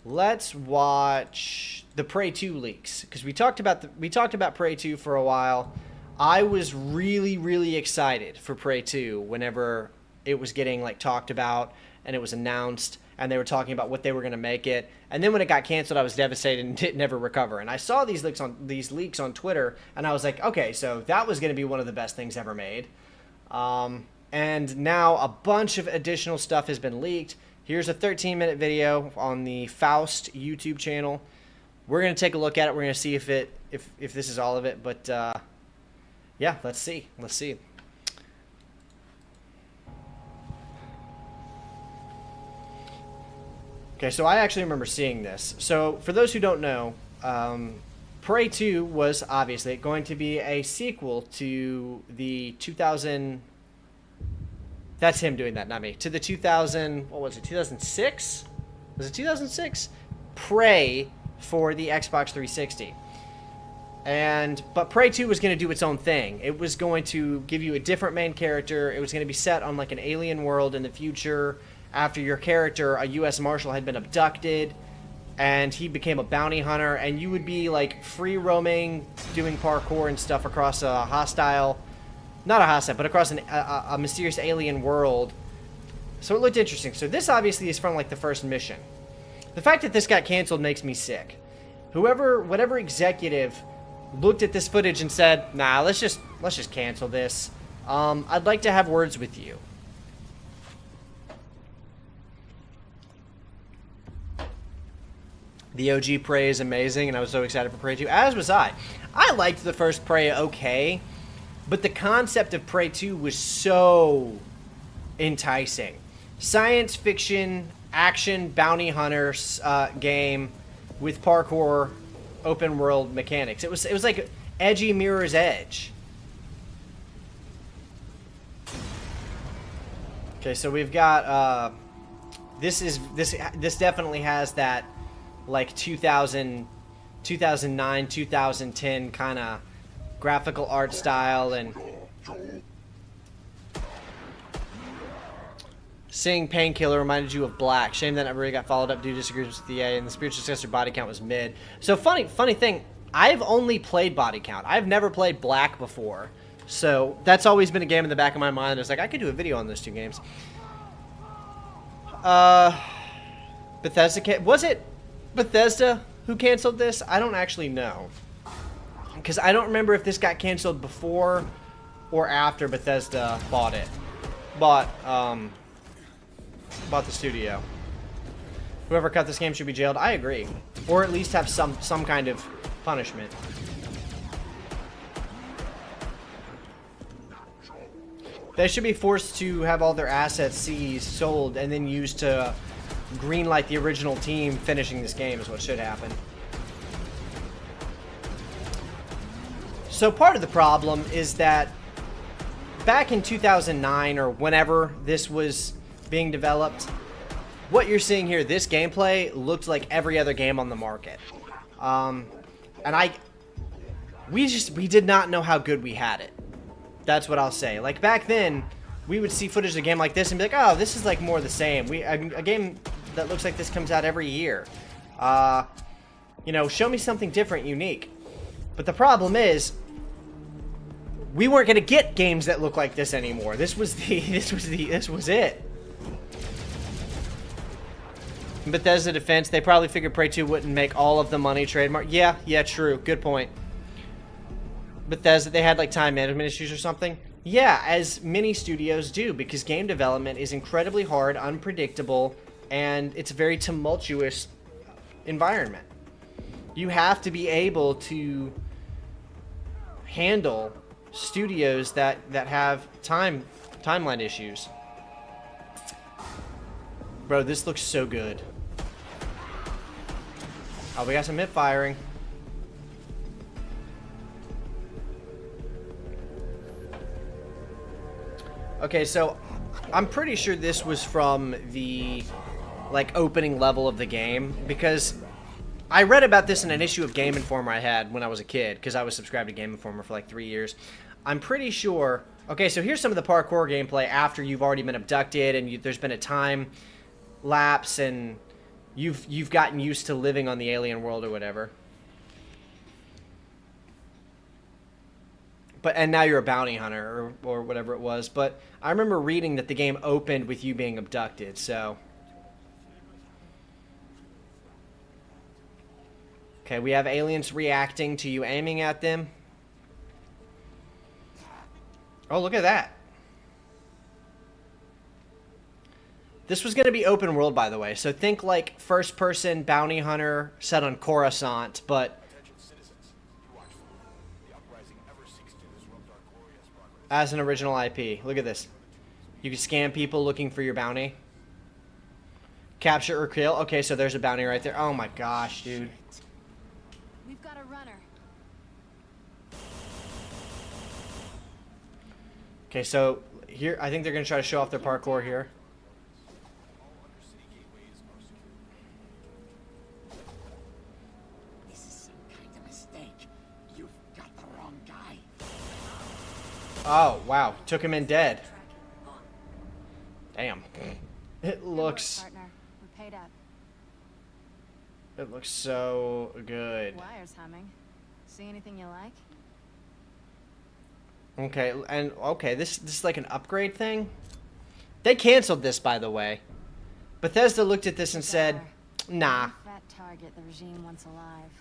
Let's watch the Prey 2 leaks because we talked about Prey 2 for a while. I was really excited for Prey 2 whenever it was getting like talked about and it was announced and they were talking about what they were going to make it. And then when it got canceled, I was devastated and didn't never recover. And I saw these leaks on Twitter and I was like, okay, so that was going to be one of the best things ever made. And now a bunch of additional stuff has been leaked. Here's a 13-minute video on the Faust YouTube channel. We're gonna take a look at it. We're gonna see if this is all of it. But yeah, let's see. Let's see. Okay, so I actually remember seeing this. So for those who don't know, Prey 2 was obviously going to be a sequel to the 2000. That's him doing that, not me. To the 2000, what was it, 2006? Was it 2006? Prey for the Xbox 360. But Prey 2 was going to do its own thing. It was going to give you a different main character. It was going to be set on like an alien world in the future after your character, a U.S. Marshal, had been abducted and he became a bounty hunter, and you would be like free roaming, doing parkour and stuff across a hostile... Not a hostile, but across a mysterious alien world. So it looked interesting. So this obviously is from like the first mission. The fact that this got canceled makes me sick. Whatever executive looked at this footage and said, "Nah, let's just cancel this." I'd like to have words with you. The OG Prey is amazing, and I was so excited for Prey 2. As was I. I liked the first Prey okay. But the concept of Prey 2 was so enticing. Science fiction, action, bounty hunters game with parkour, open world mechanics. It was like edgy Mirror's Edge. Okay, so we've got this definitely has that like 2009, 2010 kind of graphical art style, and seeing Painkiller reminded you of Black. Shame that never really got followed up due to disagreements with the EA, and the spiritual successor body count was mid. So funny thing, I've only played body count. I've never played Black before. So that's always been a game in the back of my mind. I was like, I could do a video on those two games. Bethesda, was it Bethesda who canceled this? I don't actually know. Because I don't remember if this got canceled before or after Bethesda bought the studio. Whoever cut this game should be jailed. I agree. Or at least have some kind of punishment. They should be forced to have all their assets seized, sold, and then used to greenlight the original team finishing this game is what should happen. So part of the problem is that back in 2009 or whenever this was being developed, what you're seeing here, this gameplay looked like every other game on the market. We did not know how good we had it. That's what I'll say. Like back then, we would see footage of a game like this and be like, oh, this is like more the same. A game that looks like this comes out every year. You know, show me something different, unique. But the problem is, we weren't going to get games that look like this anymore. This was it. In Bethesda defense, they probably figured Prey 2 wouldn't make all of the money trademark. Yeah, true. Good point. Bethesda, they had like time management issues or something. Yeah, as many studios do, because game development is incredibly hard, unpredictable, and it's a very tumultuous environment. You have to be able to handle studios that have timeline issues. Bro, this looks so good. Oh, we got some hip firing. Okay, so I'm pretty sure this was from the like opening level of the game, because I read about this in an issue of Game Informer I had when I was a kid, because I was subscribed to Game Informer for like 3 years. I'm pretty sure... Okay, so here's some of the parkour gameplay after you've already been abducted and there's been a time lapse and you've gotten used to living on the alien world or whatever. And now you're a bounty hunter or whatever it was. But I remember reading that the game opened with you being abducted, so. Okay, we have aliens reacting to you aiming at them. Oh, look at that. This was going to be open world, by the way. So think like first-person bounty hunter set on Coruscant, but as an original IP. Look at this. You can scan people looking for your bounty. Capture or kill. Okay, so there's a bounty right there. Oh my gosh, dude. We've got a runner. Okay, so here, I think they're going to try to show off their parkour here. This is some kind of mistake. You've got the wrong guy. Oh, wow. Took him in dead. Damn. It looks... Partner. We're paid up. It looks so good. Wire's humming. See anything you like? Okay, and okay, this is like an upgrade thing? They canceled this, by the way. Bethesda looked at this and said, nah. Fat target the regime wants alive.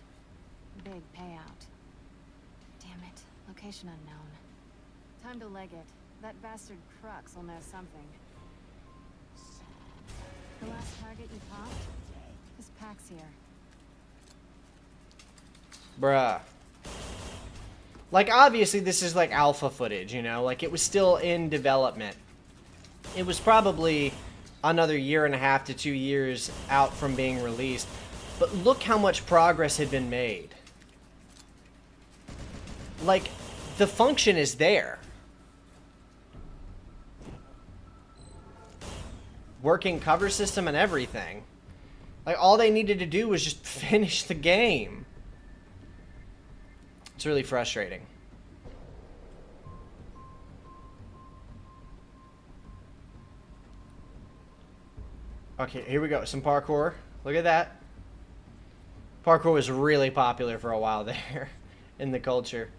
Big payout. Damn it. Location unknown. Time to leg it. That bastard Crux will know something. The last target you popped? This pack's here. Bruh. Like, obviously, this is like alpha footage, you know? Like, it was still in development. It was probably another 1.5 to 2 years out from being released. But look how much progress had been made. Like, the function is there. Working cover system and everything. Like, all they needed to do was just finish the game. It's really frustrating. Okay, here we go. Some parkour. Look at that. Parkour was really popular for a while there in the culture.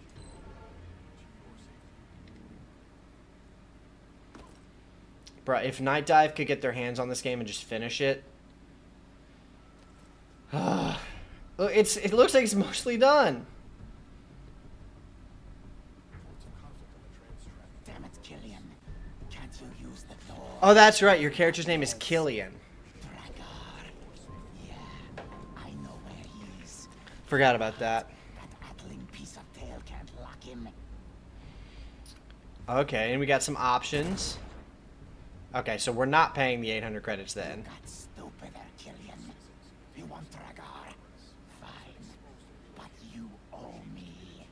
Bruh, if Night Dive could get their hands on this game and just finish it. It looks like it's mostly done. Damn it, Killian. Can't you use the door? Oh, that's right. Your character's name is Killian. Yeah, I know where he is. Forgot about that. That addling piece of tail can't lock him. Okay, and we got some options. Okay, so we're not paying the 800 credits then. Got stupider, Killian. You want Dragar? Fine. But you owe me.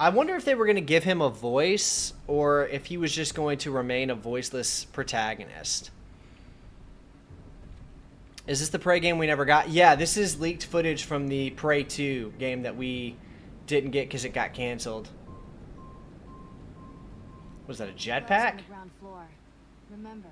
I wonder if they were going to give him a voice, or if he was just going to remain a voiceless protagonist. Is this the Prey game we never got? Yeah, this is leaked footage from the Prey 2 game that we didn't get because it got canceled. Was that a jetpack? Ground floor. Remember,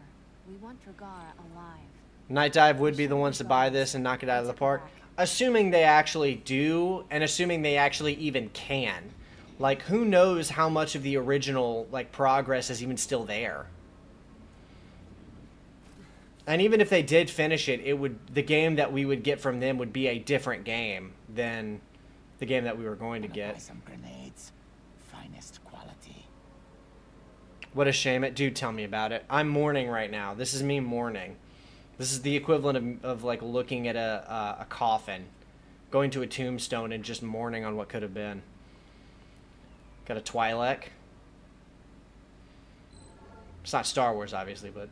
we want Dragar alive. Night Dive would be the ones to buy this and knock it out of the park. Assuming they actually do, and assuming they actually even can. Like, who knows how much of the original, like, progress is even still there. And even if they did finish it, the game that we would get from them would be a different game than the game that we were going to get. Buy some grenades. Finest quality. What a shame. Dude, tell me about it. I'm mourning right now. This is me mourning. This is the equivalent of like, looking at a coffin. Going to a tombstone and just mourning on what could have been. Got a Twi'lek. It's not Star Wars, obviously, but...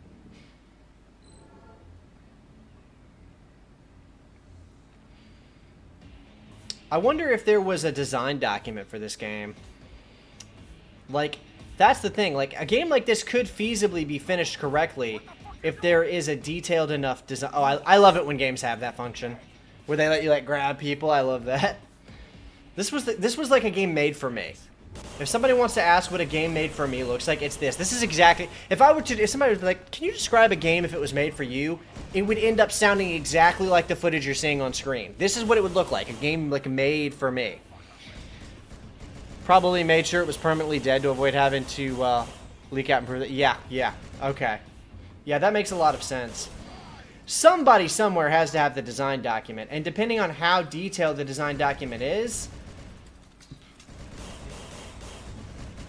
I wonder if there was a design document for this game. Like, that's the thing. Like, a game like this could feasibly be finished correctly if there is a detailed enough design. Oh, I love it when games have that function, where they let you like grab people. I love that. This was like a game made for me. If somebody wants to ask what a game made for me looks like, it's this. This is exactly... If somebody was like, can you describe a game if it was made for you? It would end up sounding exactly like the footage you're seeing on screen. This is what it would look like. A game like made for me. Probably made sure it was permanently dead to avoid having to leak out and prove it. Yeah. Okay. Yeah, that makes a lot of sense. Somebody somewhere has to have the design document. And depending on how detailed the design document is...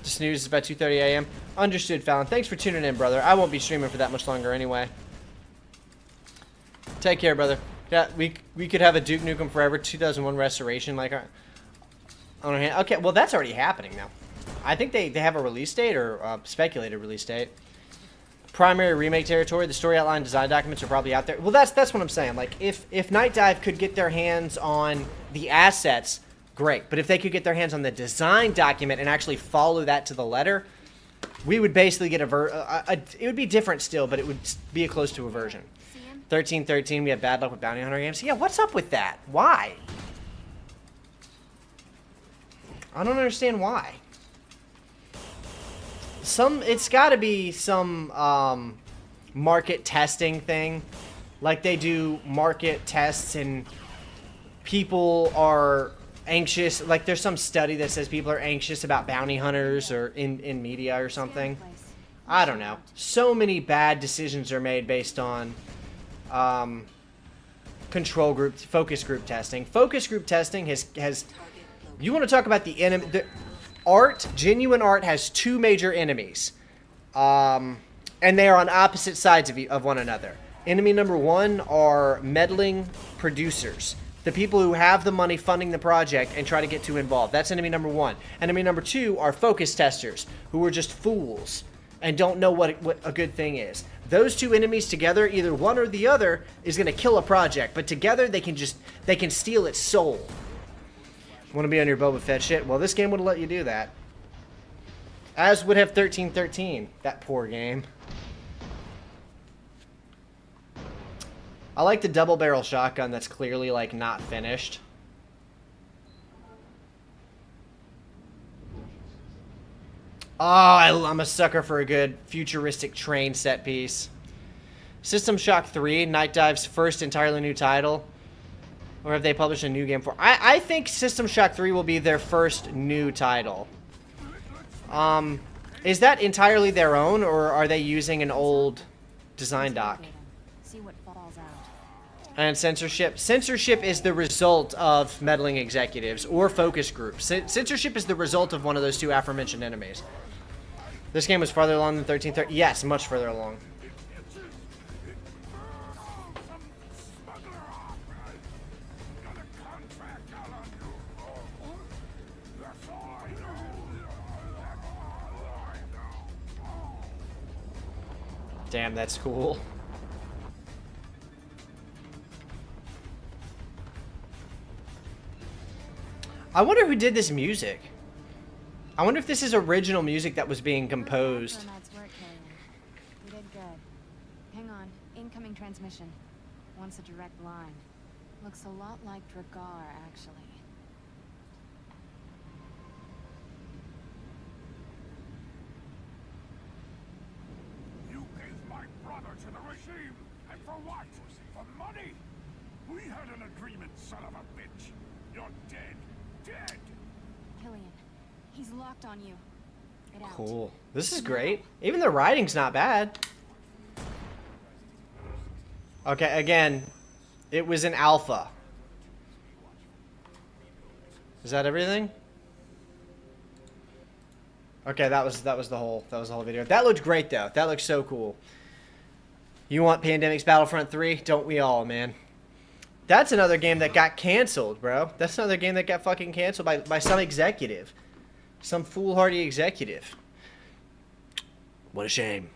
The snooze is about 2:30 a.m. Understood, Fallon. Thanks for tuning in, brother. I won't be streaming for that much longer anyway. Take care, brother. Yeah, we could have a Duke Nukem Forever 2001 restoration like on our hand. Okay, well that's already happening now. I think they have a release date or speculated release date. Primary remake territory. The story outline design documents are probably out there. Well, that's what I'm saying. Like if Night Dive could get their hands on the assets, great. But if they could get their hands on the design document and actually follow that to the letter, we would basically get it would be different still, but it would be close to a version. 1313, we have bad luck with bounty hunter games. Yeah, what's up with that? Why? I don't understand why. It's got to be some market testing thing. Like they do market tests and people are anxious. Like there's some study that says people are anxious about bounty hunters or in media or something. I don't know. So many bad decisions are made based on control group, focus group testing. Focus group testing has you want to talk about the enemy, genuine art has two major enemies. And they are on opposite sides of one another. Enemy number one are meddling producers. The people who have the money funding the project and try to get too involved. That's enemy number one. Enemy number two are focus testers who are just fools and don't know what a good thing is. Those two enemies together, either one or the other, is going to kill a project. But together, they can steal its soul. Want to be on your Boba Fett shit? Well, this game would let you do that. As would have 1313. That poor game. I like the double barrel shotgun that's clearly like not finished. Oh, I'm a sucker for a good futuristic train set piece. System Shock 3, Night Dive's first entirely new title. Or have they published a new game for? I think System Shock 3 will be their first new title. Is that entirely their own, or are they using an old design doc? See what falls out. And censorship. Censorship is the result of meddling executives or focus groups. Censorship is the result of one of those two aforementioned enemies. This game was farther along than 1330. Yes, much further along. Damn, that's cool. I wonder who did this music. I wonder if this is original music that was being composed. You did good. Hang on. Incoming transmission. Wants a direct line. Looks a lot like Dragar, actually. You gave my brother to the regime, and for what? For money? We had an agreement, son of a bitch. You're dead. Dead. Killian, he's locked on you. Get out. Cool. This is great. Even the writing's not bad. Okay, again, it was an alpha. Is that everything? Okay, that was the whole video. That looked great though. That looks so cool. You want Pandemic's Battlefront 3? Don't we all, man? That's another game that got canceled, bro. That's another game that got fucking canceled by some executive. Some foolhardy executive. What a shame.